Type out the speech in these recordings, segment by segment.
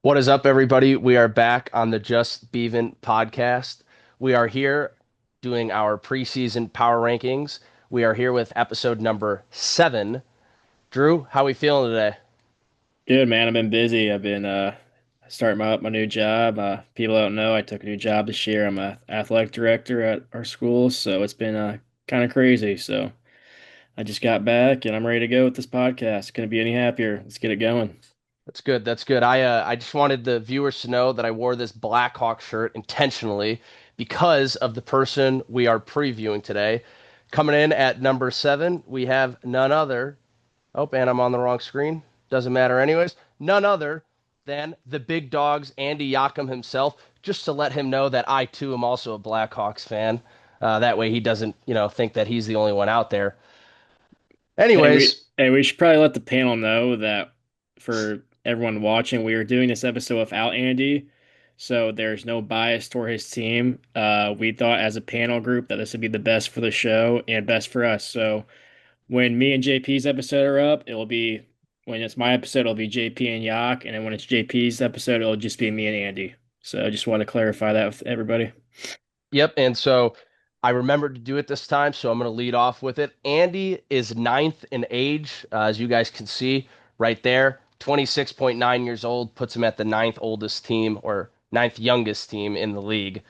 What is up, everybody? We are back on the Just Beavin podcast. We are here doing our preseason power rankings. We are here with episode number 7. Drew, how we feeling today? Good man, I've been busy. I've been starting my new job. People don't know I took a new job this year. I'm a athletic director at our school, so it's been kind of crazy. So I just got back and I'm ready to go with this podcast. Couldn't be any happier. Let's get it going. That's good. That's good. I just wanted the viewers to know that I wore this Blackhawk shirt intentionally because of the person we are previewing today. Coming in at number 7, we have none other. Oh, and I'm on the wrong screen. Doesn't matter anyways. None other than the big dogs, Andy Yacham himself, just to let him know that I too am also a Blackhawks fan. That way he doesn't, think that he's the only one out there. Hey, Anyways, we should probably let the panel know that for everyone watching, we are doing this episode without Andy, so there's no bias toward his team. We thought as a panel group that this would be the best for the show and best for us. So when me and JP's episode are up, it'll be when it's my episode, it'll be JP and Yak, and then when it's JP's episode, it'll just be me and Andy. So I just want to clarify that with everybody. yep. And so I remembered to do it this time, so I'm going to lead off with it. Andy is ninth in age, as you guys can see right there. 26.9 years old puts him at the ninth oldest team or ninth youngest team in the league.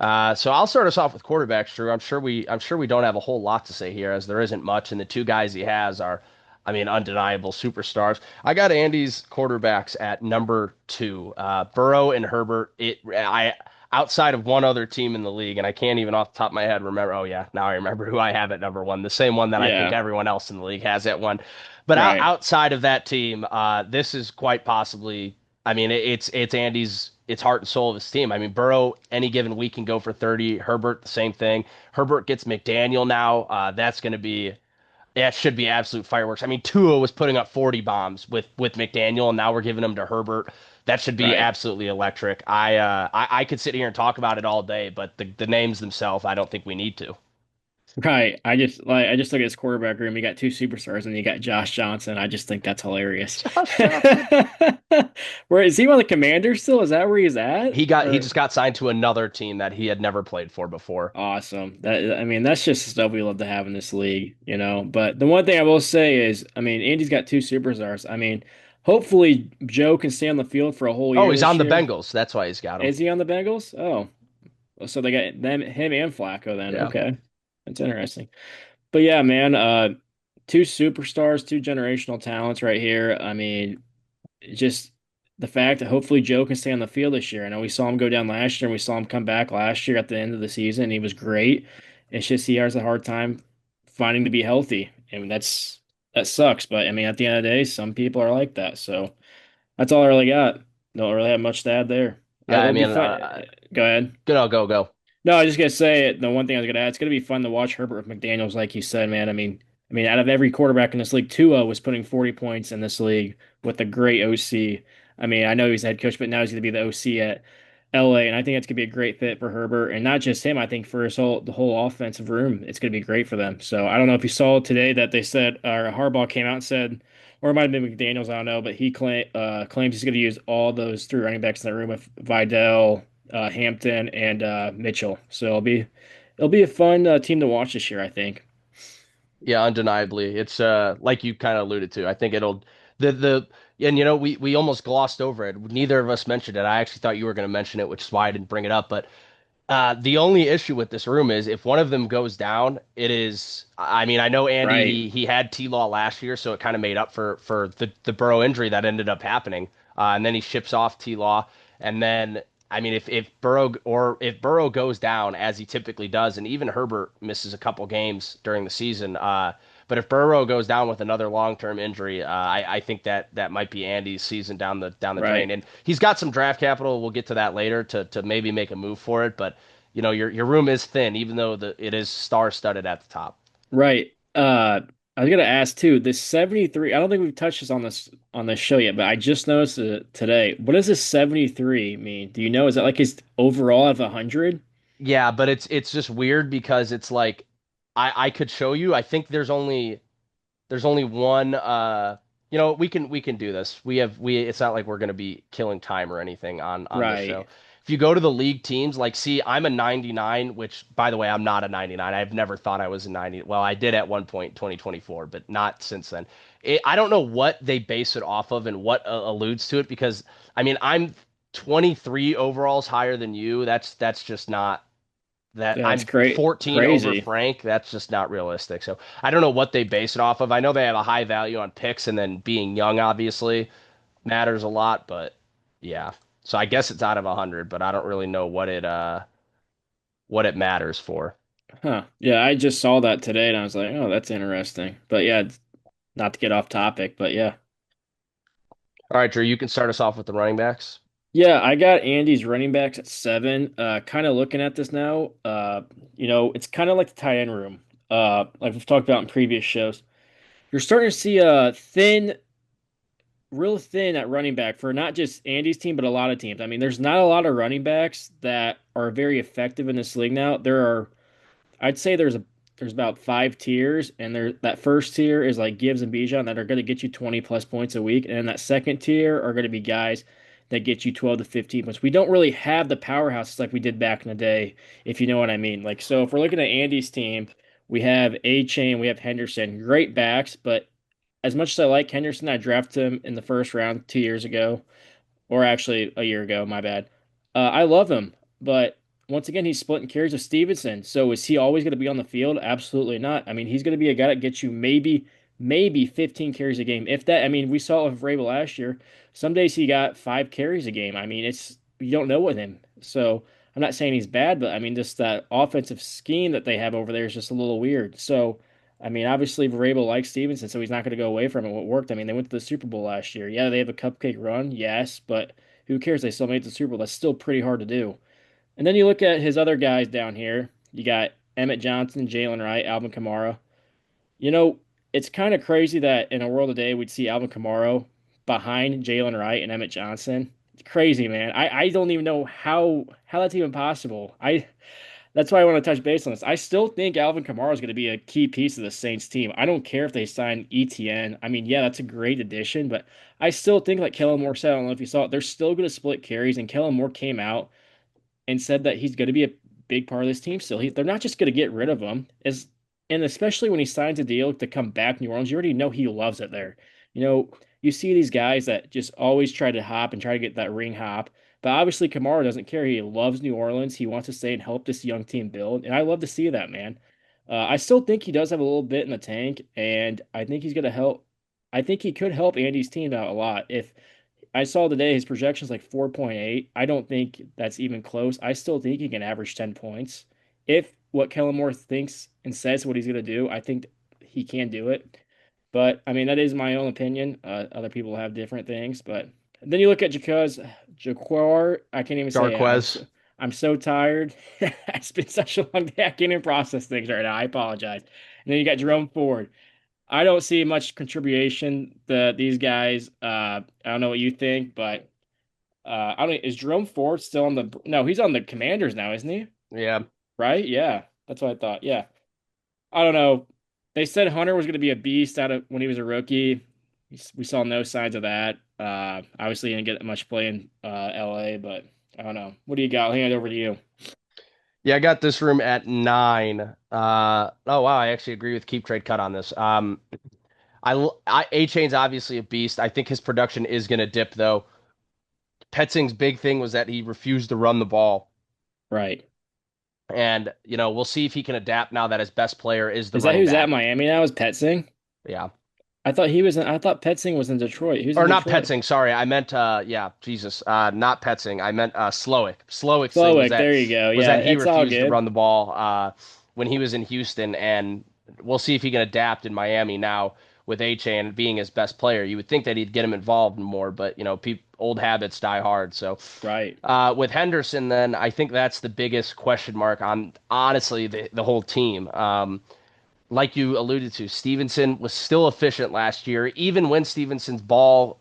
So I'll start us off with quarterbacks, Drew. I'm sure we don't have a whole lot to say here, as there isn't much, and the two guys he has are, I mean, undeniable superstars. I got Andy's quarterbacks at number 2, Burrow and Herbert. I outside of one other team in the league, and I can't even off the top of my head remember. Oh yeah, now I remember who I have at number 1, the same one that I think Yeah, everyone else in the league has at 1. But right. outside of that team, this is quite possibly. I mean, it's Andy's, it's heart and soul of his team. I mean, Burrow any given week can go for 30. Herbert the same thing. Herbert gets McDaniel now. That's going to be, that should be absolute fireworks. I mean, Tua was putting up 40 bombs with McDaniel, and now we're giving them to Herbert. That should be Right. absolutely electric. I could sit here and talk about it all day, but the names themselves, I don't think we need to. Right. I just look at his quarterback room. You got two superstars and you got Josh Johnson. I just think that's hilarious. Josh Johnson. Where is he on the Commanders still? Is that where he's at? He Or just got signed to another team that he had never played for before. awesome. That I mean, that's just stuff we love to have in this league, you know. But the one thing I will say is, I mean, Andy's got two superstars. I mean, hopefully Joe can stay on the field for a whole Oh, year he's this on the year. Bengals. That's why he's got him. Is he on the Bengals? Oh, so they got him and Flacco then. Yeah. Okay. That's interesting. But yeah, man, two superstars, two generational talents right here. I mean, just the fact that hopefully Joe can stay on the field this year. I know we saw him go down last year and we saw him come back last year at the end of the season. And he was great. It's just he has a hard time finding to be healthy. And that sucks. But I mean, at the end of the day, some people are like that. So that's all I really got. Don't really have much to add there. Yeah, I It'll be mean, fun. Go ahead. go. No, I was just gonna say the one thing I was gonna add. It's gonna be fun to watch Herbert with McDaniel's, like you said, man. I mean, out of every quarterback in this league, Tua was putting 40 points in this league with a great OC. I mean, I know he's head coach, but now he's gonna be the OC at LA, and I think it's gonna be a great fit for Herbert, and not just him. I think for the whole offensive room, it's gonna be great for them. So I don't know if you saw today that they said, or Harbaugh came out and said, or it might have been McDaniel's, I don't know, but he claims he's gonna use all those three running backs in that room with Vidal, Hampton, and Mitchell. So it'll be a fun team to watch this year, I think. Yeah, undeniably. It's like you kind of alluded to. I think it'll the and we almost glossed over it. Neither of us mentioned it. I actually thought you were going to mention it, which is why I didn't bring it up. But the only issue with this room is if one of them goes down, it is. I mean, I know Andy. Right. He had T-Law last year, so it kind of made up for the Burrow injury that ended up happening. And then he ships off T-Law, and then I mean, if Burrow goes down as he typically does, and even Herbert misses a couple games during the season. But if Burrow goes down with another long-term injury, I think that might be Andy's season down the drain. Right. And he's got some draft capital. We'll get to that later to maybe make a move for it. But your room is thin, even though it is star-studded at the top. Right. I was gonna ask too, this 73, I don't think we've touched this on this show yet, but I just noticed it today. What does this 73 mean? Do you know? Is that like his overall out of 100? Yeah, but it's just weird because it's like I could show you. I think there's only one. we can do this. We it's not like we're gonna be killing time or anything on this show. Right. If you go to the league teams, like see, I'm a 99, which by the way, I'm not a 99. I've never thought I was a 90. Well, I did at one point in 2024, but not since then. I don't know what they base it off of and what alludes to it because I mean, I'm 23 overalls higher than you. That's just not that Yeah, it's I'm great. 14 over Crazy. Frank. That's just not realistic. So I don't know what they base it off of. I know they have a high value on picks, and then being young obviously matters a lot. But yeah, so I guess it's out of 100, but I don't really know what it matters for. Huh. Yeah, I just saw that today and I was like, oh, that's interesting. But yeah, not to get off topic, but yeah. All right, Drew, you can start us off with the running backs. Yeah, I got Andy's running backs at 7. Kind of looking at this now. It's kind of like the tight end room. Like we've talked about in previous shows. You're starting to see a real thin at running back for not just Andy's team, but a lot of teams. I mean, there's not a lot of running backs that are very effective in this league now. I'd say there's about 5 tiers, and there that first tier is like Gibbs and Bijan that are going to get you 20 plus points a week, and then that second tier are going to be guys that get you 12 to 15 points. We don't really have the powerhouses like we did back in the day, if you know what I mean. Like so, if we're looking at Andy's team, we have A Chain, we have Henderson, great backs, but as much as I like Henderson, I drafted him in the first round 2 years ago or actually a year ago, my bad. I love him, but once again, he's splitting carries with Stevenson. So is he always going to be on the field? Absolutely not. I mean, he's going to be a guy that gets you maybe 15 carries a game. If that, I mean, we saw it with Vrabel last year. Some days he got 5 carries a game. I mean, it's you don't know with him. So I'm not saying he's bad, but I mean, just that offensive scheme that they have over there is just a little weird. So I mean, obviously Vrabel likes Stevenson, so he's not going to go away from it. What worked? I mean, they went to the Super Bowl last year. Yeah, they have a cupcake run, yes, but who cares? They still made it to the Super Bowl. That's still pretty hard to do. And then you look at his other guys down here. You got Emmett Johnson, Jalen Wright, Alvin Kamara. You know, it's kind of crazy that in a world today we'd see Alvin Kamara behind Jalen Wright and Emmett Johnson. It's crazy, man. I don't even know how that's even possible. That's why I want to touch base on this. I still think Alvin Kamara is going to be a key piece of the Saints team. I don't care if they sign ETN. I mean, yeah, that's a great addition, but I still think, like Kellen Moore said, I don't know if you saw it, they're still going to split carries, and Kellen Moore came out and said that he's going to be a big part of this team still. They're not just going to get rid of him, and especially when he signs a deal to come back to New Orleans, you already know he loves it there. You know, you see these guys that just always try to hop and try to get that ring hop. But obviously, Kamara doesn't care. He loves New Orleans. He wants to stay and help this young team build. And I love to see that, man. I still think he does have a little bit in the tank, and I think he's going to help. I think he could help Andy's team out a lot. If I saw today his projection's like 4.8. I don't think that's even close. I still think he can average 10 points. If what Kellen Moore thinks and says what he's going to do, I think he can do it. But I mean, that is my own opinion. Other people have different things. But then you look at Jaquar. I can't even say it. Jarquez. I'm so tired. It's been such a long day. I can't even process things right now. I apologize. And then you got Jerome Ford. I don't see much contribution that these guys. I don't know what you think, but I don't. Is Jerome Ford still on the? No, he's on the Commanders now, isn't he? Yeah. Right? Yeah, that's what I thought. Yeah, I don't know. They said Hunter was going to be a beast out of when he was a rookie. We saw no signs of that. Obviously, he didn't get much play in LA, but I don't know. What do you got? I'll hand it over to you. Yeah, I got this room at 9. Oh wow, I actually agree with Keep Trade Cut on this. A Chain's obviously a beast. I think his production is going to dip though. Petzing's big thing was that he refused to run the ball. Right. And, we'll see if he can adapt now that his best player is the Is that running who's at back. Miami now? Is Petzing? Yeah. I thought he was in. I thought Petzing was in Detroit. He was in Or not Detroit. Petzing, sorry. I meant yeah, Jesus. Not Petzing. I meant Slowick. Slowick's thing was Slowick, that there you go. was Yeah, that he it's all refused to good. run the ball when he was in Houston, and we'll see if he can adapt in Miami now with A-Chain being his best player. You would think that he'd get him involved more, but old habits die hard. So Right. with Henderson, then I think that's the biggest question mark on honestly the whole team. Like you alluded to, Stevenson was still efficient last year. Even when Stevenson's ball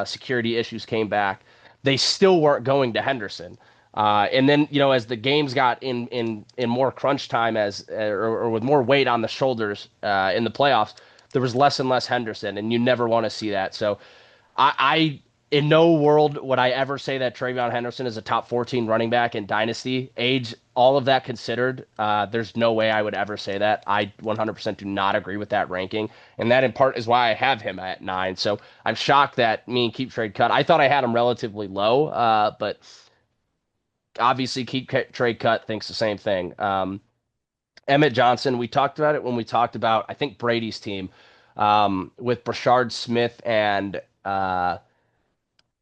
security issues came back, they still weren't going to Henderson. And then, as the games got in more crunch time or with more weight on the shoulders in the playoffs, there was less and less Henderson, and you never want to see that. So I in no world would I ever say that Travion Henderson is a top 14 running back in Dynasty. Age, all of that considered, there's no way I would ever say that. I 100% do not agree with that ranking. And that in part is why I have him at 9. So I'm shocked that me and Keep Trade Cut, I thought I had him relatively low, but obviously Keep Trade Cut thinks the same thing. Emmett Johnson, we talked about it when we talked about, I think, Brady's team with Brashard Smith and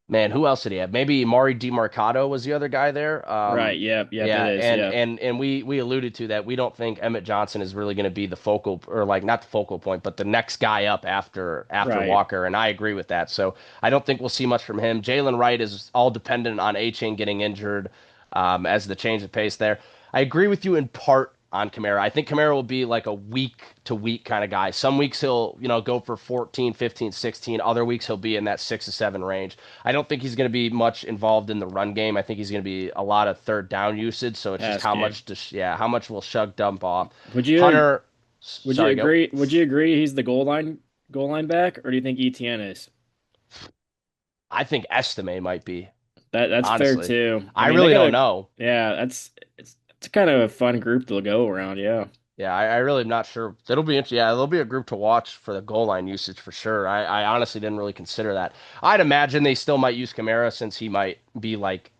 man, who else did he have? Maybe Mari DeMarcado was the other guy there. Right. Yep. Yep. It Yeah, is. Yep. and we alluded to that. We don't think Emmett Johnson is really going to be the focal or like not the focal point, but the next guy up after Right. Walker, and I agree with that. So I don't think we'll see much from him. Jalen Wright is all dependent on A-Chain getting injured as the change of pace there. I agree with you in part on Kamara. I think Kamara will be like a week to week kind of guy. Some weeks he'll, go for 14, 15, 16. Other weeks he'll be in that 6 to 7 range. I don't think he's going to be much involved in the run game. I think he's going to be a lot of third down usage. So it's just Pass how game. much how much will Shug dump off. Would you Hunter, would you sorry, go. agree? Would you agree he's the goal line back, or do you think ETN is? I think Estime might be, That's fair honestly. too. I I mean, they really got don't a know. yeah. It's kind of a fun group to go around. Yeah. Yeah, I really am not sure. It'll be interesting. Yeah, there'll be a group to watch for the goal line usage for sure. I honestly didn't really consider that. I'd imagine they still might use Kamara since he might be like.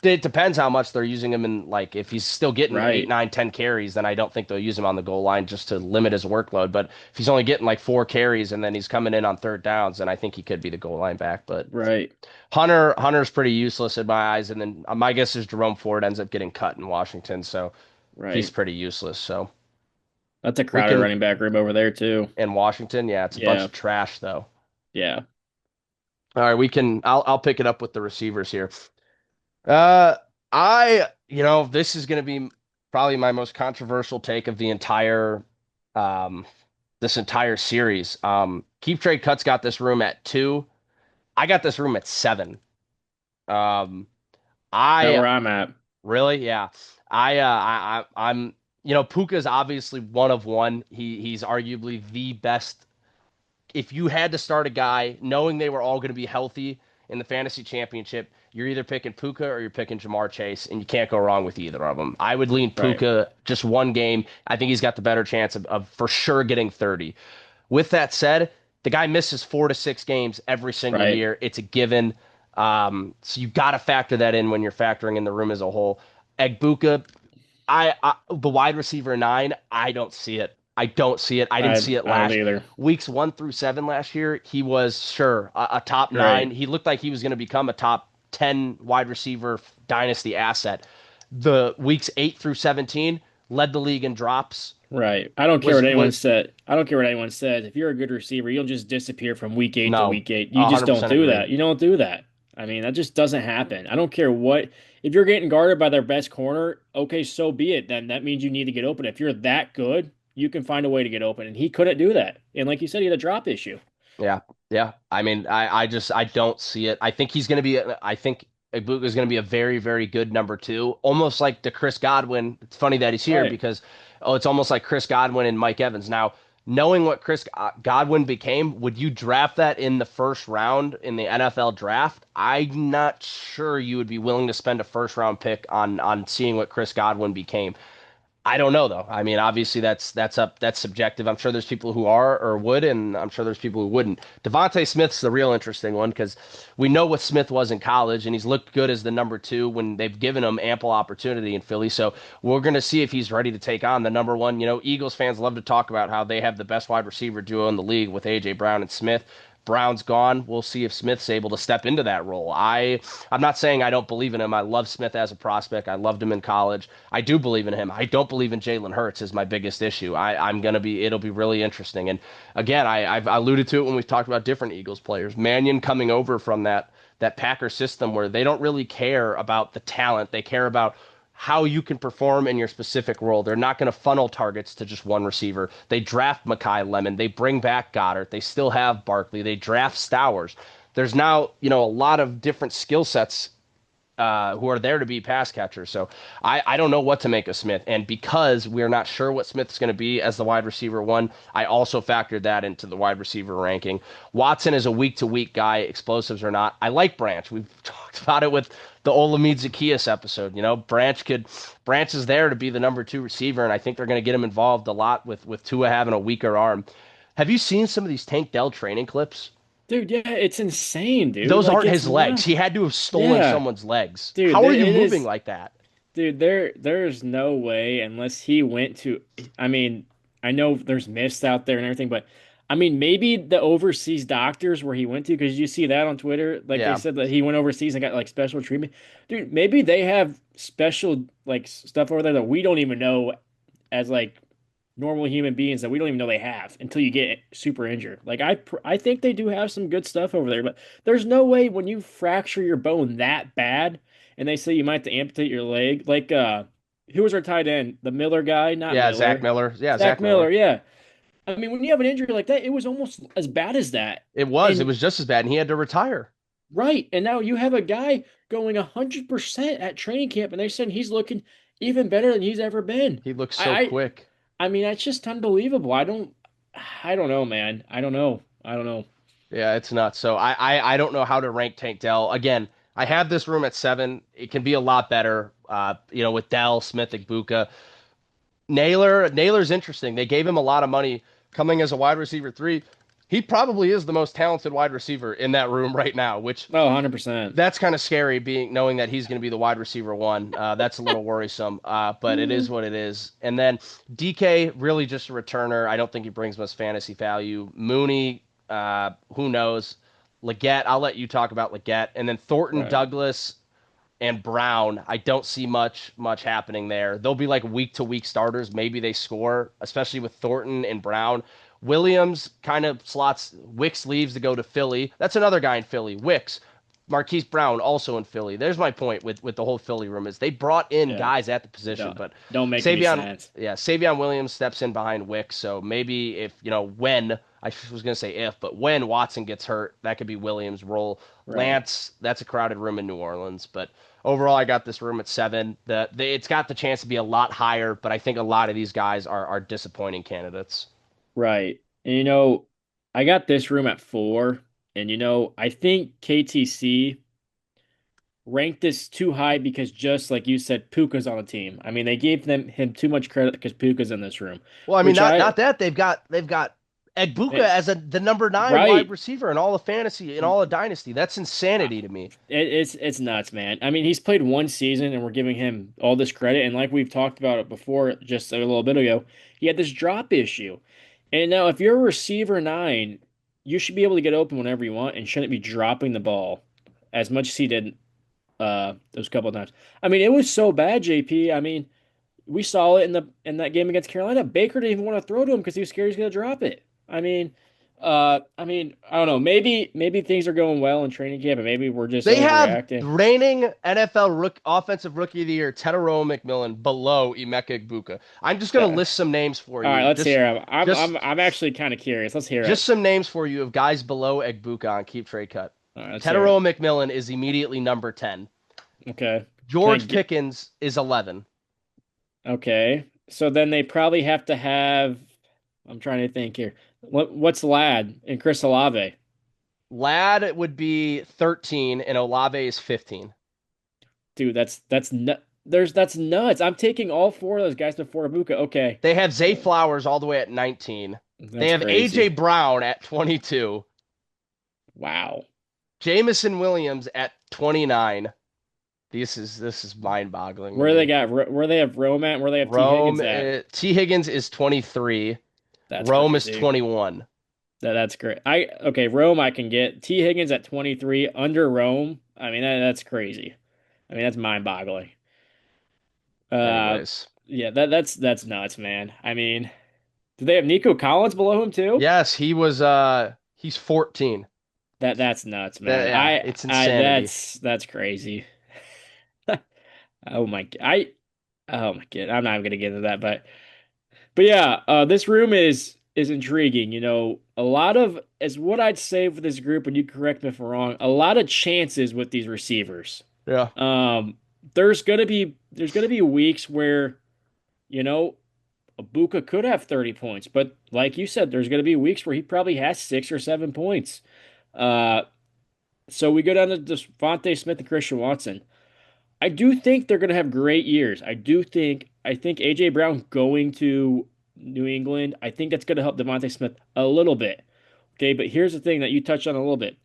It depends how much they're using him in. Like, if he's still getting eight, Right. 9, 10 carries, then I don't think they'll use him on the goal line just to limit his workload. But if he's only getting like 4 carries and then he's coming in on third downs, then I think he could be the goal line back. But Right. Hunter's pretty useless in my eyes. And then my guess is Jerome Ford ends up getting cut in Washington, so he's Right. pretty useless. So. That's a We crowded can running back room over there too. in Washington. Yeah, it's a bunch Yeah. of trash though. Yeah. All right, we can. I'll pick it up with the receivers here. Uh, this is going to be probably my most controversial take of the entire um this entire series. Keep Trade Cuts got this room at 2. I got this room at 7. Um, About I where I'm at. really, yeah. I'm. Puka's obviously one of one. He's arguably the best if you had to start a guy knowing they were all going to be healthy in the fantasy championship, you're either picking Puka or you're picking Jamar Chase, and you can't go wrong with either of them. I would lean Right. Puka just one game. I think he's got the better chance of for sure getting 30. With that said, the guy misses 4 to 6 games every single Right. year. It's a given. So you got to factor that in when you're factoring in the room as a whole. Egbuka, the wide receiver 9, I don't see it. I don't see it. I didn't see it I don't last either. weeks 1 through 7 last year. He was sure a top 9. Right. He looked like he was going to become a top 10 wide receiver dynasty asset. The weeks 8 through 17 led the league in drops. Right. I don't care what Was anyone was said. I don't care what anyone says. If you're a good receiver, you'll just disappear from week 8 to no, week 8. You just don't 100% do agree. that. You don't do that. I mean, that just doesn't happen. I don't care what. If you're getting guarded by their best corner, okay, so be it. Then that means you need to get open. If you're that good, you can find a way to get open. And he couldn't do that. And like you said, he had a drop issue. Yeah, yeah. I mean, I don't see it. I think he's going to be. I think Ibuka is going to be a very, very good number 2, almost like the Chris Godwin. It's funny that he's here Right. because it's almost like Chris Godwin and Mike Evans. Now, knowing what Chris Godwin became, would you draft that in the first round in the NFL draft? I'm not sure you would be willing to spend a first round pick on seeing what Chris Godwin became. I don't know though. I mean, obviously that's subjective. I'm sure there's people who are or would, and I'm sure there's people who wouldn't. Devontae Smith's the real interesting one because we know what Smith was in college, and he's looked good as the number 2 when they've given him ample opportunity in Philly. So we're gonna see if he's ready to take on the number 1. Eagles fans love to talk about how they have the best wide receiver duo in the league with AJ Brown and Smith. Brown's gone. We'll see if Smith's able to step into that role. I'm not saying I don't believe in him. I love Smith as a prospect. I loved him in college. I do believe in him. I don't believe in Jalen Hurts is my biggest issue. I'm gonna be. It'll be really interesting. And again, I've alluded to it when we've talked about different Eagles players. Mannion coming over from that Packer system where they don't really care about the talent. They care about how you can perform in your specific role. They're not going to funnel targets to just one receiver. They draft Makai Lemon. They bring back Goddard. They still have Barkley. They draft Stowers. There's now, a lot of different skill sets who are there to be pass catchers. So I don't know what to make of Smith. And because we're not sure what Smith's going to be as the wide receiver one, I also factored that into the wide receiver ranking. Watson is a week to week guy, explosives or not. I like Branch. We've talked about it with the Olamide Zacchaeus episode. You know, Branch is there to be the number two receiver, and I think they're going to get him involved a lot with Tua having a weaker arm. Have you seen some of these Tank Dell training clips? Dude, yeah, it's insane, dude. Those Like aren't it's his legs. not. He had to have stolen Yeah, someone's legs. dude, How are you it moving is. like that? Dude, there's no way unless he went to. I mean, I know there's myths out there and everything, but I mean, maybe the overseas doctors where he went to, because you see that on Twitter, like they Yeah. said that he went overseas and got like special treatment. Dude, maybe they have special like stuff over there that we don't even know as like normal human beings that we don't even know they have until you get super injured. Like I think they do have some good stuff over there, but there's no way when you fracture your bone that bad and they say you might have to amputate your leg. Like who was our tight end? The Miller guy, not Yeah, Zach Miller. Miller. Yeah, Zach Zach Miller, Miller. yeah. I mean, when you have an injury like that, it was almost as bad as that. It was. It And was just as bad, and he had to retire. right, and now you have a guy going 100% at training camp and they're saying he's looking even better than he's ever been. He looks so I quick. I mean, that's just unbelievable. I don't know, man. I don't know. I don't know. Yeah, it's nuts. So I don't know how to rank Tank Dell. Again, I have this room at 7. It can be a lot better. With Dell, Smith, Igbuka. Naylor's interesting. They gave him a lot of money coming as a wide receiver 3. He probably is the most talented wide receiver in that room right now, which Oh, 100%. that's kind of scary being knowing that he's going to be the wide receiver one. That's a little worrisome, but it is Mm. what it is. And then DK, really just a returner. I don't think he brings much fantasy value. Mooney, who knows? Leggett, I'll let you talk about Leggett. And then Thornton, Right. Douglas, and Brown, I don't see much happening there. They'll be like week to week starters. Maybe they score, especially with Thornton and Brown. Williams kind of slots. Wicks leaves to go to Philly. That's another guy in Philly. Wicks, Marquise Brown also in Philly. There's my point with the whole Philly room is they brought in Yeah. guys at the position, Don't but don't make any Savion, sense. yeah, Savion Williams steps in behind Wicks. So maybe if when I was gonna say if, but when Watson gets hurt, that could be Williams' role. Right. Lance, that's a crowded room in New Orleans, but overall, I got this room at 7. It's got the chance to be a lot higher, but I think a lot of these guys are disappointing candidates. Right. And I got this room at 4, and I think KTC ranked this too high because just like you said, Puka's on the team. I mean, they gave him too much credit because Puka's in this room, Well, I mean, which not that they've got Egbuka it, as the number 9 wide right. receiver in all of fantasy in all of dynasty. That's insanity to me. It's nuts, man. I mean, he's played one season, and we're giving him all this credit. And like we've talked about it before, just a little bit ago, he had this drop issue. And now, if you're a receiver 9, you should be able to get open whenever you want, and shouldn't be dropping the ball as much as he did those couple of times. I mean, it was so bad, JP. I mean, we saw it in that game against Carolina. Baker didn't even want to throw to him because he was scared he's going to drop it. I don't know. Maybe things are going well in training camp, and maybe we're just They have overreacting. reigning NFL offensive rookie of the year Tedero McMillan below Emeka Egbuka. I'm just going to Uh, list some names for all right, you. let's Just hear him. just I'm actually kind of curious. Let's hear just it. some names for you of guys below Egbuka on Keep Trade Cut. All right, let's hear Tedero it. McMillan is immediately number 10. Okay. Can I George get Pickens is 11. okay? So then they probably have to have. I'm trying to think here. What's Lad and Chris Olave? Ladd would be 13 and Olave is 15. Dude, that's nuts. I'm taking all four of those guys before Ibuka. Okay, They have Zay Flowers all the way at 19. They that's have AJ crazy. Brown at 22. Wow. Jamison Williams at 29. This is mind-boggling to Where they me. got where they have Rome at? Where they have T Rome Higgins at? T Higgins is 23. That's Rome is crazy. 21. That's great. I okay, Rome I can get. T Higgins at 23 under Rome. I mean that's crazy. I mean that's mind-boggling. Uh Anyways, yeah, that's nuts, man. I mean, do they have Nico Collins below him too? yes, he's 14. That's nuts, man. Yeah, it's I insanity. that's crazy. Oh my, oh my God, I'm not even gonna get into that, but yeah, this room is intriguing. A lot of as what I'd say for this group, and you correct me if I'm wrong, a lot of chances with these receivers. Yeah, Um, there's gonna be weeks where, you know, Ibuka could have 30 points, but like you said, there's gonna be weeks where he probably has 6 or 7 points. Uh, so we go down to Devontae Smith and Christian Watson. I do think they're going to have great years. I think AJ Brown going to New England, I think that's going to help Devontae Smith a little bit. Okay, but here's the thing that you touched on a little bit.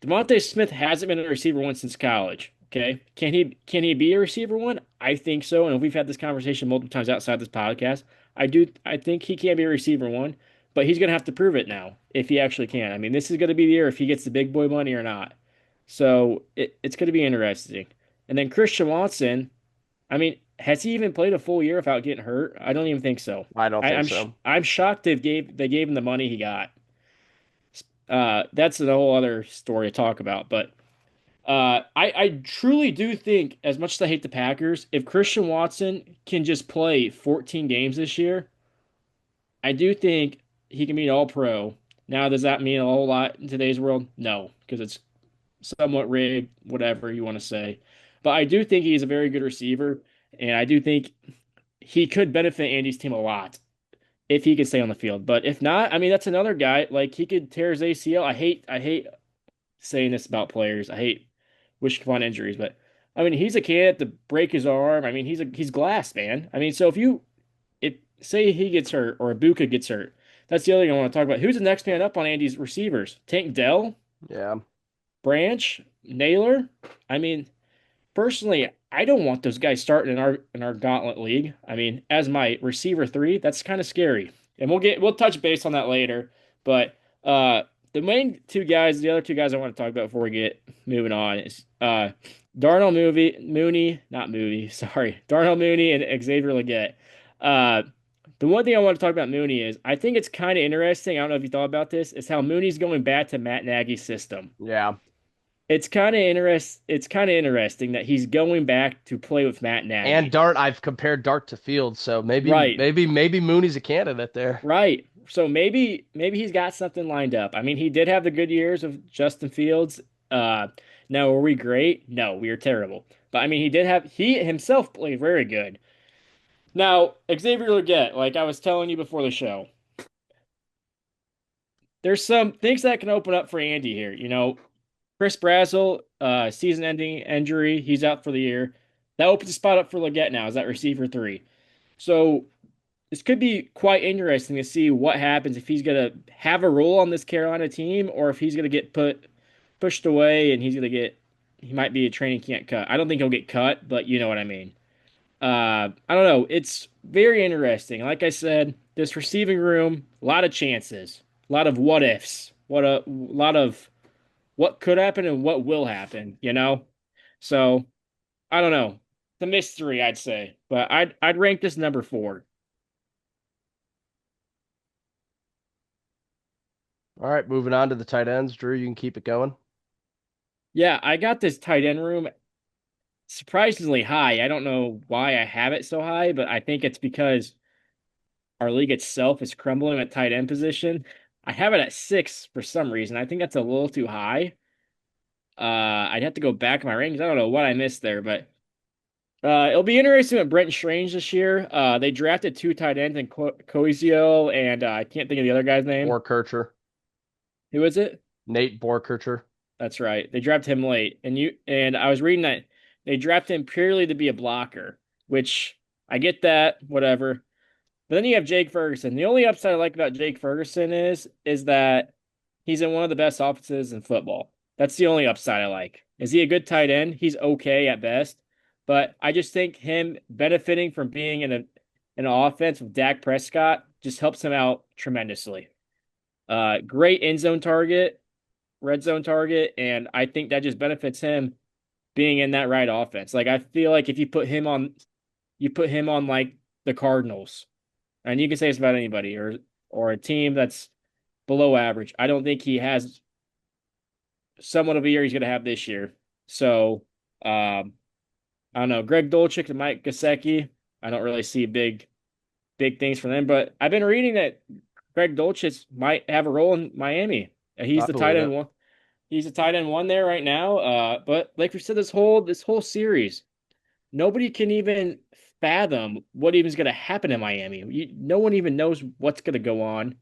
Devontae Smith hasn't been a receiver one since college. Okay, can he be a receiver one? I think so, and we've had this conversation multiple times outside this podcast. I think he can be a receiver one, but he's going to have to prove it now if he actually can. I mean, this is going to be the year if he gets the big boy money or not. So it's going to be interesting. And then Christian Watson, I mean, has he even played a full year without getting hurt? I don't even think so. I don't think I'm so. I'm shocked they gave him the money he got. That's a whole other story to talk about. But I truly do think, as much as I hate the Packers, if Christian Watson can just play 14 games this year, I do think he can be an All Pro. Now, does that mean a whole lot in today's world? No, because it's somewhat rigged, whatever you want to say. But I do think he's a very good receiver, and I do think he could benefit Andy's team a lot if he could stay on the field. But if not, I mean that's another guy. Like he could tear his ACL. I hate saying this about players. I hate wishing upon injuries, but I mean he's a candidate to break his arm. I mean he's glass, man. I mean so if say he gets hurt or Ibuka gets hurt, that's the other thing I want to talk about. Who's the next man up on Andy's receivers? Tank Dell, Yeah, Branch, Naylor. I mean, personally, I don't want those guys starting in our gauntlet league. I mean, as my receiver three, that's kind of scary. And we'll touch base on that later. But the main two guys, the other two guys I want to talk about before we get moving on is not Mooney, sorry, Darnell Mooney and Xavier Legette. Uh, the one thing I want to talk about Mooney is I think it's kind of interesting. I don't know if you thought about this, is how Mooney's going back to Matt Nagy's system. yeah. It's kind of interesting that he's going back to play with Matt And Nagy. Dart, I've compared Dart to Fields, so Right, maybe Mooney's a candidate there. right. So maybe he's got something lined up. I mean, he did have the good years of Justin Fields. Uh, now were we great? No, we were terrible. But I mean, he himself played very good. Now Xavier Legette, like I was telling you before the show, there's some things that can open up for Andy here. You know, Chris Brazzell, season-ending injury, he's out for the year. That opens a spot up for Legette now. Is that receiver three? So this could be quite interesting to see what happens if he's gonna have a role on this Carolina team, or if he's gonna get pushed away and he might be a training camp cut. I don't think he'll get cut, but you know what I mean. I don't know. It's very interesting. Like I said, this receiving room, a lot of chances, a lot of what ifs, a lot of what could happen and what will happen, you know? So I don't know. It's a mystery, I'd say. But I'd rank this number four. All right, moving on to the tight ends. Drew, you can keep it going. Yeah, I got this tight end room surprisingly high. I don't know why I have it so high, but I think it's because our league itself is crumbling at tight end position. I have it at six for some reason. I think that's a little too high. I'd have to go back in my rankings. I don't know what I missed there, but it'll be interesting with Brent Strange this year. They drafted two tight ends in Coesio, and I can't think of the other guy's name. Borkircher, Who is it? Nate Borkircher. That's right. They drafted him late, and I was reading that they drafted him purely to be a blocker, which I get that, whatever. But then you have Jake Ferguson. The only upside I like about Jake Ferguson is that he's in one of the best offenses in football. That's the only upside I like. Is he a good tight end? He's okay at best, but I just think him benefiting from being in an offense with Dak Prescott just helps him out tremendously. Great end zone target, red zone target, and I think that just benefits him being in that right offense. Like I feel like if you put him on like the Cardinals, and you can say it's about anybody or a team that's below average. I don't think he has somewhat of a year he's going to have this year. So I don't know. Greg Dolchik and Mike Gesicki. I don't really see big things for them, but I've been reading that Greg Dolchik might have a role in Miami. He's I the tight believe end it. one. He's a tight end one there right now. But like we said, this whole series, nobody can even fathom what even is going to happen in Miami. No one even knows what's going to go on.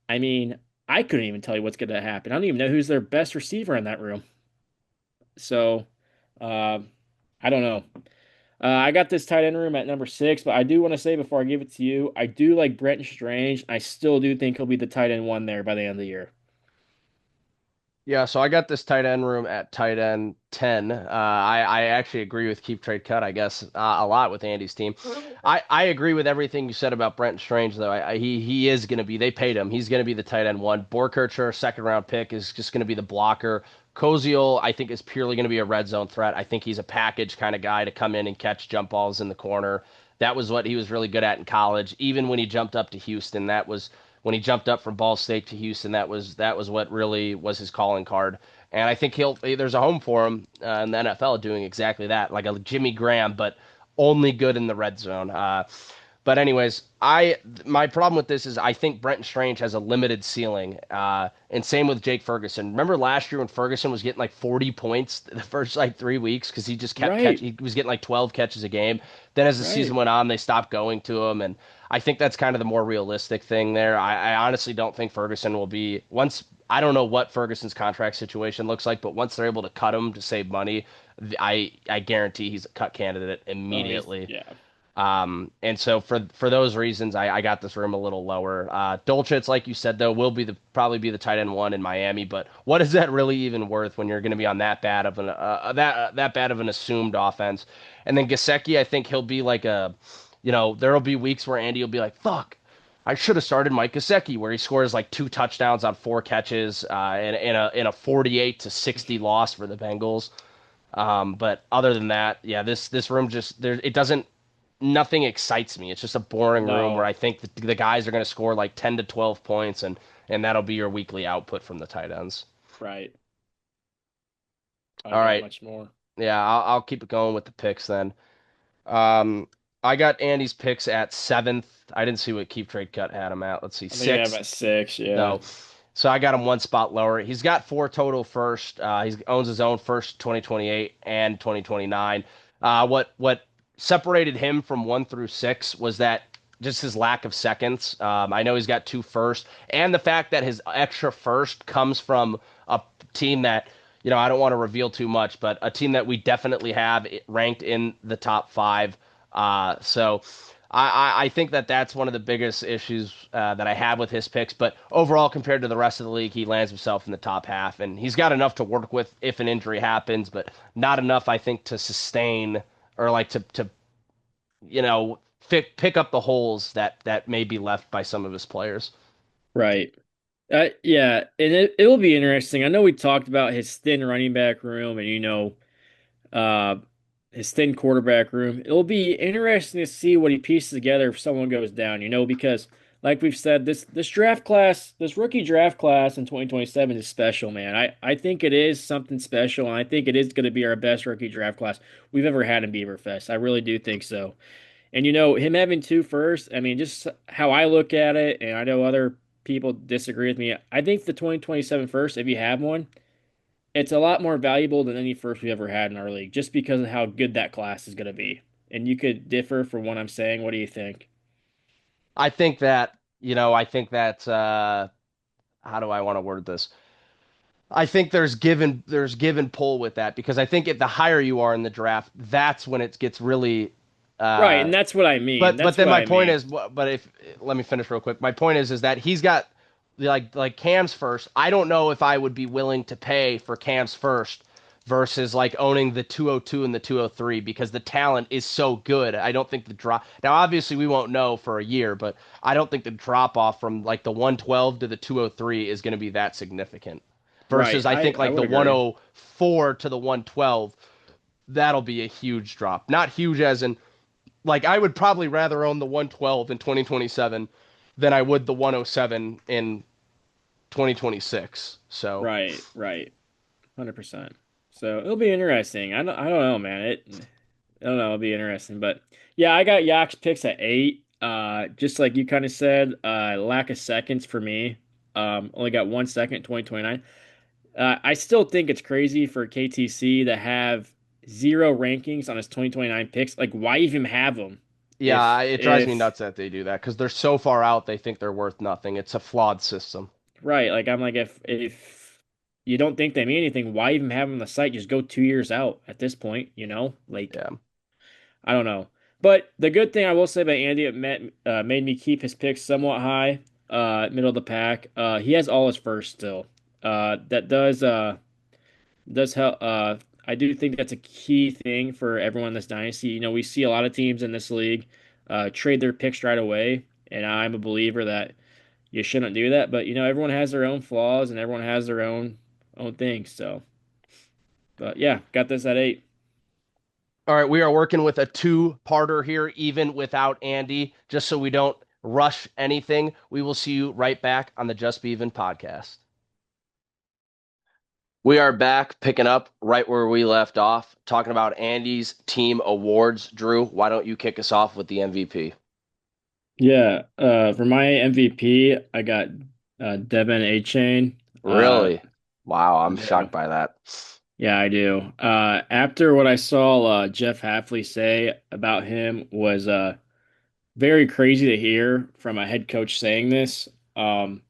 I mean, I couldn't even tell you what's going to happen. I don't even know who's their best receiver in that room. So, uh, I don't know. I got this tight end room at number 6, but I do want to say before I give it to you, I do like Brenton Strange. I still do think he'll be the tight end one there by the end of the year. Yeah, so I got this tight end room at tight end 10. I actually agree with keep trade cut, I guess, a lot with Andy's team. I agree with everything you said about Brent Strange, though. He is going to be, they paid him. He's going to be the tight end one. Borkercher, second round pick, is just going to be the blocker. Koziel, I think, is purely going to be a red zone threat. I think he's a package kind of guy to come in and catch jump balls in the corner. That was what he was really good at in college. Even when he jumped up to Houston, that was when he jumped up from Ball State to Houston. That was what really was his calling card. And I think there's a home for him in the NFL doing exactly that, like a Jimmy Graham, but only good in the red zone. But anyways, I my problem with this is I think Brenton Strange has a limited ceiling, and same with Jake Ferguson. Remember last year when Ferguson was getting like 40 points the first like 3 weeks because he just kept catch. Right, He was getting like 12 catches a game. Then as the season right. went on, they stopped going to him, and I think that's kind of the more realistic thing there. I honestly don't think Ferguson will be once. I don't know what Ferguson's contract situation looks like, but once they're able to cut him to save money, I guarantee he's a cut candidate Oh, he's immediately. yeah. And so for those reasons, I got this room a little lower. Dolchitz, like you said, though, will be the probably be the tight end one in Miami. But what is that really even worth when you're going to be on that bad of an that bad of an assumed offense? And then Gesicki, I think he'll be like there'll be weeks where Andy will be like, "Fuck, I should have started Mike Gesicki," where he scores like 2 touchdowns on 4 catches, in a 48-60 loss for the Bengals. But other than that, yeah, this room just there it doesn't nothing excites me. It's just a boring room where No, I think the guys are going to score like 10 to 12 points and that'll be your weekly output from the tight ends. right. I All doubt right. much more. Yeah, I'll keep it going with the picks then. Um, I got Andy's picks at seventh. I didn't see what Keep Trade Cut had him at. Let's see, I think I have sixth. at 6. Yeah. No. So I got him one spot lower. He's got four total first. He owns his own first 2028 and 2029. What separated him from 1 through 6 was that just his lack of seconds. I know he's got two first, and the fact that his extra first comes from a team that I don't want to reveal too much, but a team that we definitely have ranked in the top five. So I think that that's one of the biggest issues that I have with his picks. But overall, compared to the rest of the league, he lands himself in the top half, and he's got enough to work with if an injury happens, but not enough, I think, to sustain or like to pick up the holes that may be left by some of his players. Right. Yeah, and it'll be interesting. I know we talked about his thin running back room and uh his thin quarterback room. It'll be interesting to see what he pieces together if someone goes down, because like we've said, this draft class, this rookie draft class in 2027 is special, man. I think it is something special, and I think it is going to be our best rookie draft class we've ever had in Beaverfest. I really do think so. And him having two first, I mean, just how I look at it, and I know other people disagree with me. I think the 2027 first, if you have one, it's a lot more valuable than any first we ever had in our league, just because of how good that class is going to be. And you could differ from what I'm saying. What do you think? I think that how do I want to word this? I think there's give and pull with that because I think the higher you are in the draft, that's when it gets really. Right, Uh, and that's what I mean. but That's then what my I point mean. is, but if let me finish real quick. My point is that he's got like Cam's first. I don't know if I would be willing to pay for Cam's first versus like owning the 202 and the 203 because the talent is so good. I don't think the drop. Now obviously we won't know for a year, but I don't think the drop off from like the 112 to the 203 is going to be that significant. Right, Versus I think I like the would agree. 104 to the 112, that'll be a huge drop. Not huge as in like I would probably rather own the 112 in 2027 than I would the 107 in 2026. So Right, right, 100%. So it'll be interesting. I don't know, man. I don't know. It'll be interesting, but yeah, I got Yak's picks at 8. Just like you kind of said, lack of seconds for me. Only got 1 second, 2029. I still think it's crazy for KTC to have zero rankings on his 2029 picks. Like, why even have them? Yeah, it drives me If nuts that they do that because they're so far out, they think they're worth nothing. It's a flawed system. right, like I'm like if you don't think they mean anything, why even have them on the site? Just go 2 years out at this point, you know? Like Yeah. I don't know. But the good thing I will say about Andy, made me keep his picks somewhat high, middle of the pack. He has all his first still. That does help. I do think that's a key thing for everyone in this dynasty. You know, we see a lot of teams in this league trade their picks right away, and I'm a believer that you shouldn't do that. But you know, everyone has their own flaws and everyone has their own things. So, but yeah, got this at 8. All right, we are working with a two-parter here, even without Andy, just so we don't rush anything. We will see you right back on the Just Beavin podcast. We are back picking up right where we left off, talking about Andy's team awards. Drew, why don't you kick us off with the MVP? Yeah, for my MVP, I got Devin A. Chain. Really? Wow, I I'm do. shocked by that. Yeah, I do. After what I saw Jeff Hafley say about him was very crazy to hear from a head coach saying this. Um,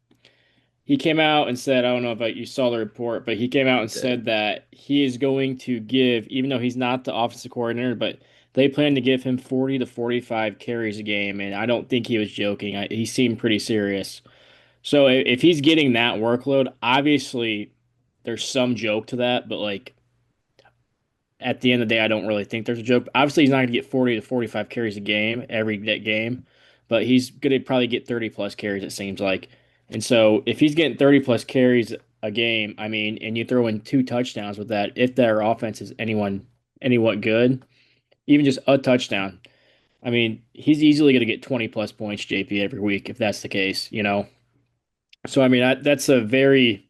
he came out and said, I don't know if you saw the report, but he came out and Did. said that he is going to give, even though he's not the offensive coordinator, but they plan to give him 40 to 45 carries a game. And I don't think he was joking. He seemed pretty serious. So if he's getting that workload, obviously there's some joke to that, but like at the end of the day, I don't really think there's a joke. Obviously, he's not going to get 40 to 45 carries a game every game, but he's going to probably get 30 plus carries, it seems like. And so if he's getting 30 plus carries a game, I mean, and you throw in 2 touchdowns with that, if their offense is anyone good, even just a touchdown, I mean, he's easily going to get 20 plus points, JP, every week if that's the case, you know? So, I mean, that's a very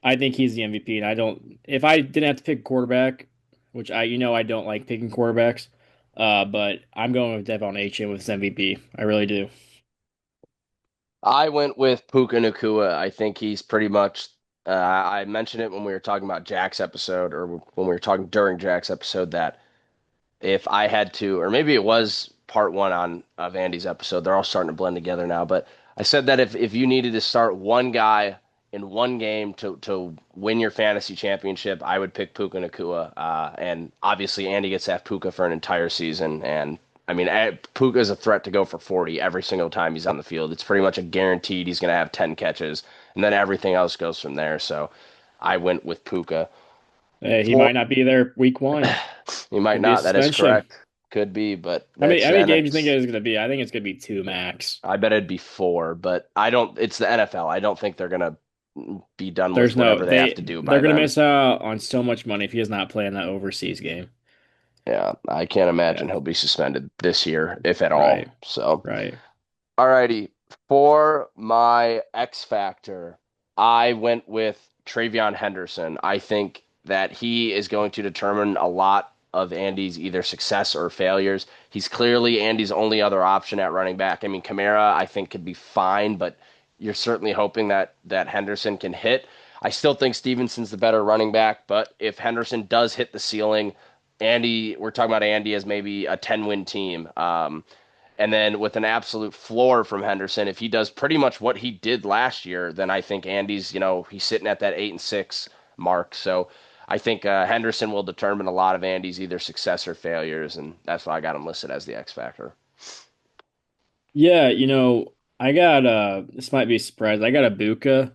I think he's the MVP, and I don't. If I didn't have to pick a quarterback, which I don't like picking quarterbacks, but I'm going with Devon Achane with his MVP. I really do. I went with Puka Nakua. I think he's pretty much. I mentioned it when we were talking about Jack's episode, or when we were talking during Jack's episode, that if I had to, or maybe it was part one on of Andy's episode. They're all starting to blend together now. But I said that if you needed to start one guy in one game to win your fantasy championship, I would pick Puka Nakua. And obviously, Andy gets to have Puka for an entire season. And I mean, Puka is a threat to go for 40 every single time he's on the field. It's pretty much a guaranteed he's going to have 10 catches, and then everything else goes from there. So I went with Puka. He For might not be there week 1. You might Could be a not. That is suspension. correct. Could be, but How many that's how the many games do you think NX. it is going to be? I think it's going to be 2 max. I bet it'd be four, but I don't. It's the NFL. I don't think they're gonna be done with There's no whatever they have they to do they're by going to then. miss out on so much money if he is not playing that overseas game. Yeah, I can't imagine Yeah, he'll be suspended this year, if at all. right, So, right. alrighty. For my X factor, I went with Travion Henderson. I think that he is going to determine a lot of Andy's either success or failures. He's clearly Andy's only other option at running back. I mean, Kamara, I think, could be fine, but you're certainly hoping that Henderson can hit. I still think Stevenson's the better running back, but if Henderson does hit the ceiling, we're talking about Andy as maybe a 10-win team. And then with an absolute floor from Henderson, if he does pretty much what he did last year, then I think Andy's, he's sitting at that 8-6 mark. So I think Henderson will determine a lot of Andy's either success or failures, and that's why I got him listed as the X factor. Yeah, I got this might be a surprise. I got Ibuka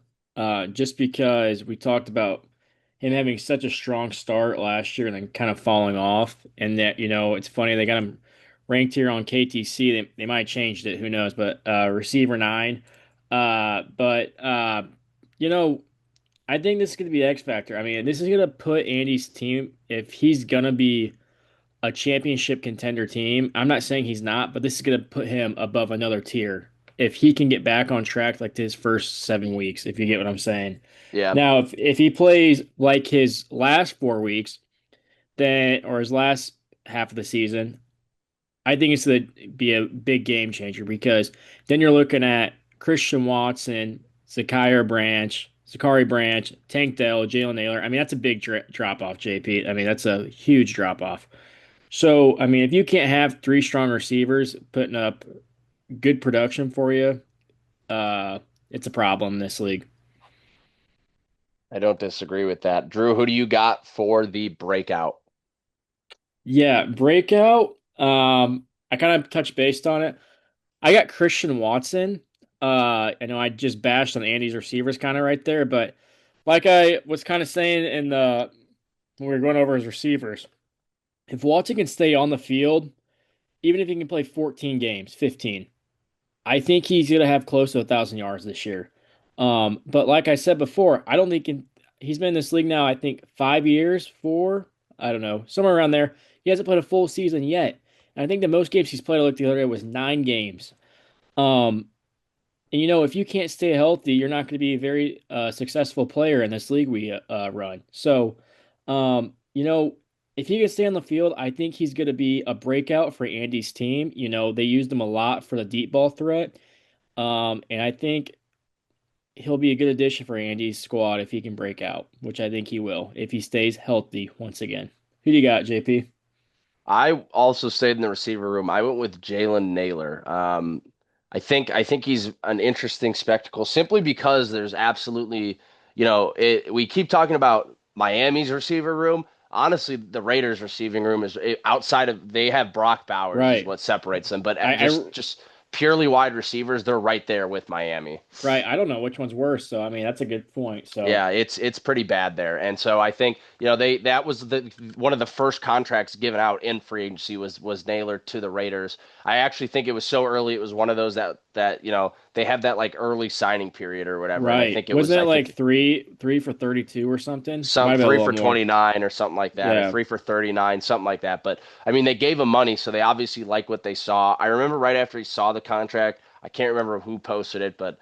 just because we talked about him having such a strong start last year and then kind of falling off. And that, it's funny they got him ranked here on KTC. They might have changed it, who knows, but receiver 9. But you know, I think this is gonna be X Factor. I mean, this is gonna put Andy's team, if he's gonna be a championship contender team. I'm not saying he's not, but this is going to put him above another tier if he can get back on track like his first 7 weeks, if you get what I'm saying. Yeah, Now, if he plays like his last 4 weeks, then or his last half of the season, I think it's going to be a big game changer because then you're looking at Christian Watson, Zakier Branch, Zachary Branch, Tank Dell, Jalen Naylor. I mean, that's a big drop off, JP. I mean, that's a huge drop off. So, I mean, if you can't have three strong receivers putting up good production for you, uh, it's a problem in this league. I don't disagree with that. Drew, who do you got for the breakout? Yeah, breakout. I kind of touched based on it. I got Christian Watson. I know I just bashed on Andy's receivers kind of right there, but like I was kind of saying in the when we were going over his receivers, if Watson can stay on the field, even if he can play 14 games, 15, I think he's gonna have close to 1,000 yards this year. But like I said before, I don't think he's been in this league now, I think 5 years, I don't know, somewhere around there. He hasn't played a full season yet. And I think the most games he's played, I looked the other day, was 9 games. Um, and if you can't stay healthy, you're not going to be a very successful player in this league we run. So, if he can stay on the field, I think he's going to be a breakout for Andy's team. They used him a lot for the deep ball threat. And I think he'll be a good addition for Andy's squad if he can break out, which I think he will if he stays healthy once again. Who do you got, JP? I also stayed in the receiver room. I went with Jalen Naylor. I think he's an interesting spectacle simply because there's absolutely, we keep talking about Miami's receiver room. Honestly, the Raiders' receiving room is outside of they have Brock Bowers is Right. what separates them, but I, I just purely wide receivers, they're right there with Miami. right. I don't know which one's worse. So I mean, that's a good point. So Yeah, it's pretty bad there. And so I think, they that was the one of the first contracts given out in free agency was Naylor to the Raiders. I actually think it was so early, it was one of those that they have that like early signing period or whatever. And I right. think it was Wasn't it I like think three for 32 or something? It might some have been a three little for more. 29 or something like that, or Yeah. 3 for 39, something like that. But I mean, they gave him money, so they obviously like what they saw. I remember right after he saw the contract, I can't remember who posted it, but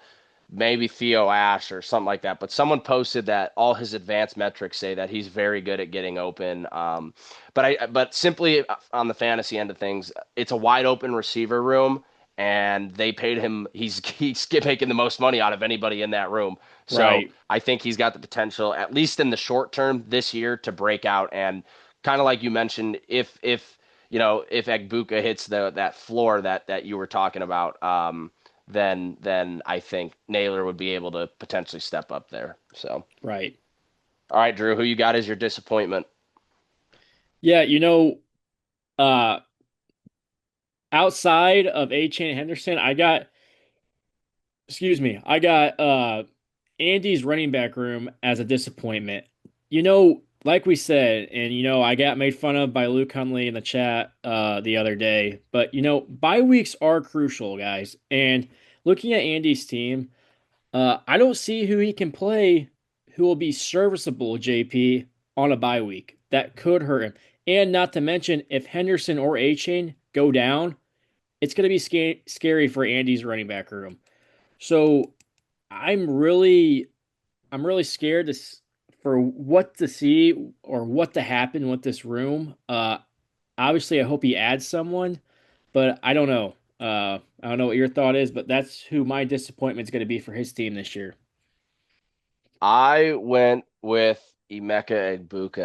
maybe Theo Ash or something like that. But someone posted that all his advanced metrics say that he's very good at getting open. But simply on the fantasy end of things, it's a wide open receiver room, and they paid him. He's making the most money out of anybody in that room. So Right. I think he's got the potential, at least in the short term this year, to break out. And kind of like you mentioned, if Egbuka hits that floor that you were talking about, then I think Naylor would be able to potentially step up there. So, Right. all right, Drew, who you got as your disappointment? Yeah. Uh, outside of A. Chain Henderson, I got Andy's running back room as a disappointment. Like we said, and I got made fun of by Luke Hunley in the chat the other day, but bye weeks are crucial, guys. And looking at Andy's team, I don't see who he can play who will be serviceable, JP, on a bye week. That could hurt him. And not to mention, if Henderson or A Chain go down, it's going to be scary for Andy's running back room. So I'm really scared for what to see or what to happen with this room. Obviously, I hope he adds someone, but I don't know. I don't know what your thought is, but that's who my disappointment is going to be for his team this year. I went with Emeka Egbuka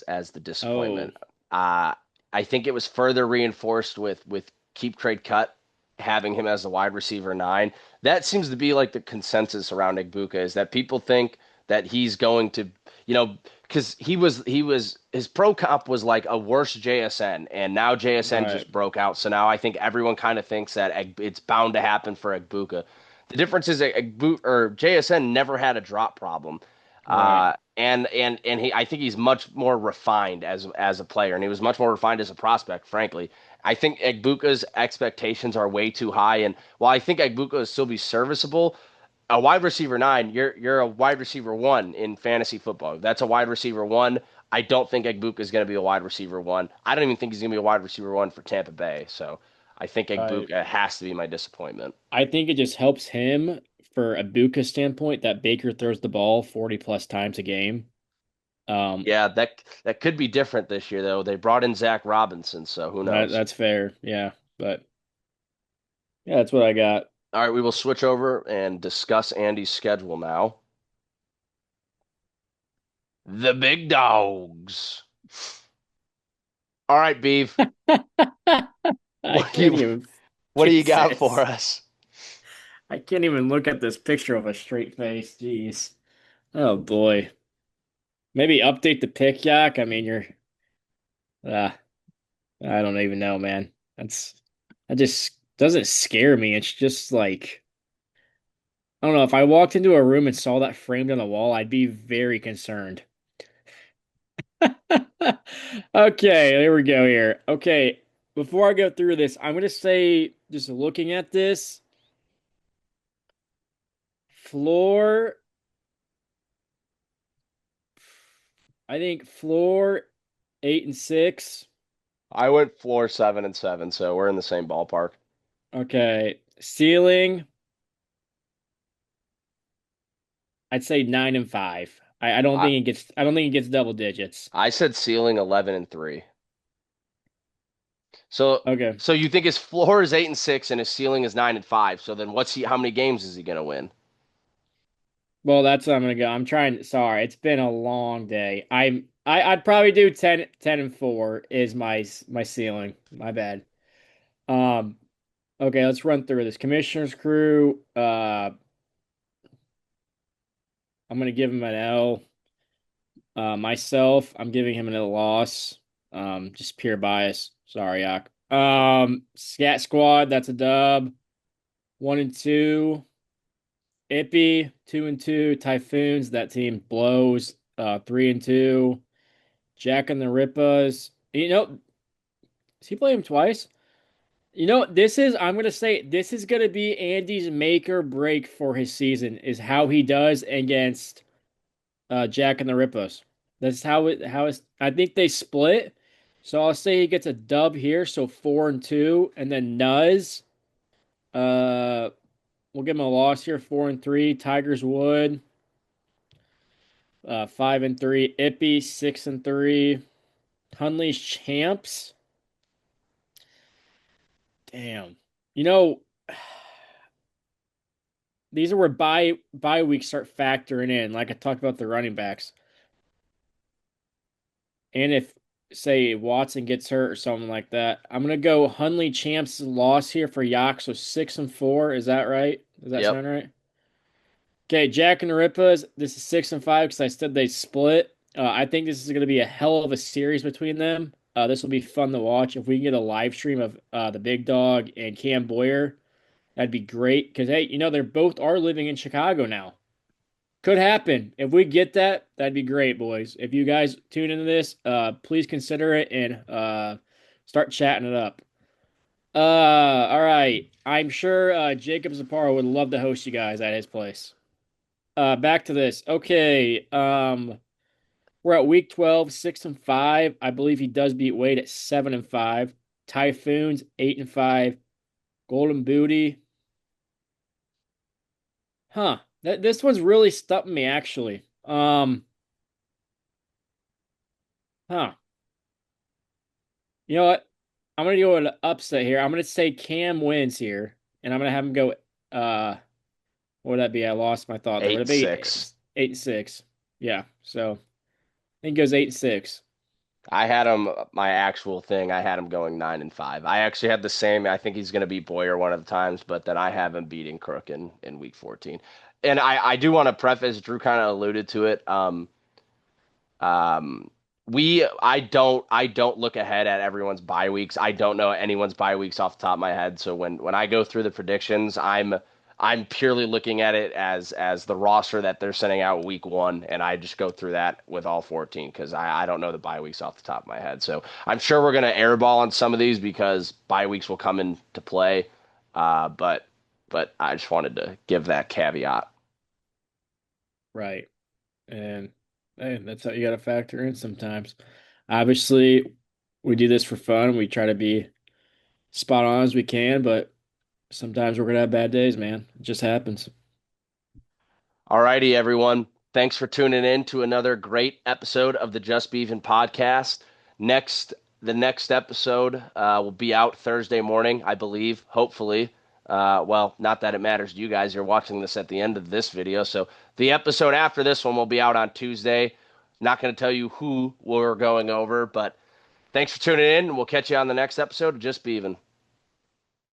as the Oh, disappointment. Uh, I think it was further reinforced with Keep Trade Cut having him as the wide receiver nine. That seems to be like the consensus around Egbuka is that people think that he's going to, because he was his pro comp was like a worse JSN, and now JSN right, just broke out. So now I think everyone kind of thinks that it's bound to happen for Egbuka. The difference is that JSN never had a drop problem, right, and I think he's much more refined as a player, and he was much more refined as a prospect. Frankly, I think Egbuka's expectations are way too high, and while I think Egbuka will still be serviceable, a wide receiver nine, you're a wide receiver one in fantasy football. That's a wide receiver one. I don't think Egbuka is going to be a wide receiver one. I don't even think he's going to be a wide receiver one for Tampa Bay. So I think right. Egbuka has to be my disappointment. I think it just helps him for a Buka standpoint that Baker throws the ball 40 plus times a game. Um, Yeah, that could be different this year though. They brought in Zach Robinson, so who knows? that's fair, yeah. But yeah, that's what I got. All right, we will switch over and discuss Andy's schedule now. The big dogs. All right, Beeve. I What do you can't even what do you get got for this. us? I can't even look at this picture of a straight face. Jeez. Oh boy. Maybe update the pick, Jach. I mean, uh, I don't even know, man. That just doesn't scare me. It's just like, I don't know. If I walked into a room and saw that framed on the wall, I'd be very concerned. Okay, there we go here. Okay, before I go through this, I'm gonna say, just looking at this, floor, I think floor 8 and 6. I went floor 7 and 7, so we're in the same ballpark. Okay, ceiling, I'd say 9 and 5. I don't I think it gets double digits. I said ceiling 11 and 3. So Okay. so you think his floor is 8 and 6 and his ceiling is 9 and 5. So then how many games is he gonna win? Well, that's what I'm gonna go. I'm trying. Sorry, it's been a long day. I'd probably do 10 and 4 is my ceiling. My bad. Um. Okay, let's run through this. Commissioner's crew. I'm gonna give him an L. Myself, I'm giving him an L loss. Just pure bias. Sorry, Yak. Scat Squad. That's a dub. 1 and 2. Ippy 2 and 2. Typhoons. That team blows. 3 and 2. Jack and the Rippas. Does he play him twice? I'm gonna say this is gonna be Andy's make or break for his season is how he does against Jack and the Rippas. That's I think they split. So I'll say he gets a dub here, so 4 and 2, and then Nuz. Uh we'll give him a loss here, 4 and 3. Tigers Wood, 5 and 3. Ippy, 6 and 3. Hunley's champs. Damn. You know, these are where bye weeks start factoring in, like I talked about the running backs. And if say Watson gets hurt or something like that, I'm gonna go Hunley champs loss here for Yak, so 6 and 4. Is that right? Does that Yep. sound right? Okay, Jack and the Rippas. This is 6 and 5 because I said they split. I think this is gonna be a hell of a series between them. This will be fun to watch. If we can get a live stream of the Big Dog and Cam Boyer, that'd be great. Because hey, they both are living in Chicago now. Could happen. If we get that, that'd be great, boys. If you guys tune into this, please consider it and start chatting it up. All right. I'm sure Jacob Zaparo would love to host you guys at his place. Back to this. Okay. We're at week 12, 6 and 5. I believe he does beat Wade at 7 and 5. Typhoons, 8 and 5. Golden Booty. Huh. This one's really stumping me actually. Huh. You know what? I'm gonna go with an upset here. I'm gonna say Cam wins here, and I'm gonna have him go. What would that be? I lost my thought there. Would Eight it be six. 8 and 6? Yeah. So I think it goes 8 and 6. I had him my actual thing. I had him going 9 and 5. I actually had the same. I think he's going to beat Boyer one of the times, but then I have him beating Crook in week 14. And I do want to preface. Drew kind of alluded to it. Um, I don't look ahead at everyone's bye weeks. I don't know anyone's bye weeks off the top of my head. So when I go through the predictions, I'm purely looking at it as the roster that they're sending out week 1, and I just go through that with all 14 because I don't know the bye weeks off the top of my head. So I'm sure we're gonna airball on some of these because bye weeks will come into play. But I just wanted to give that caveat. Right. And hey, that's how you got to factor in sometimes. Obviously, we do this for fun. We try to be spot on as we can, but sometimes we're gonna have bad days, man. It just happens. Alrighty, everyone. Thanks for tuning in to another great episode of the Just Beavin podcast. Next, the next episode will be out Thursday morning, I believe, hopefully. Well, not that it matters to you guys. You're watching this at the end of this video. So the episode after this one will be out on Tuesday. Not going to tell you who we're going over, but thanks for tuning in, and we'll catch you on the next episode of Just Beavin'.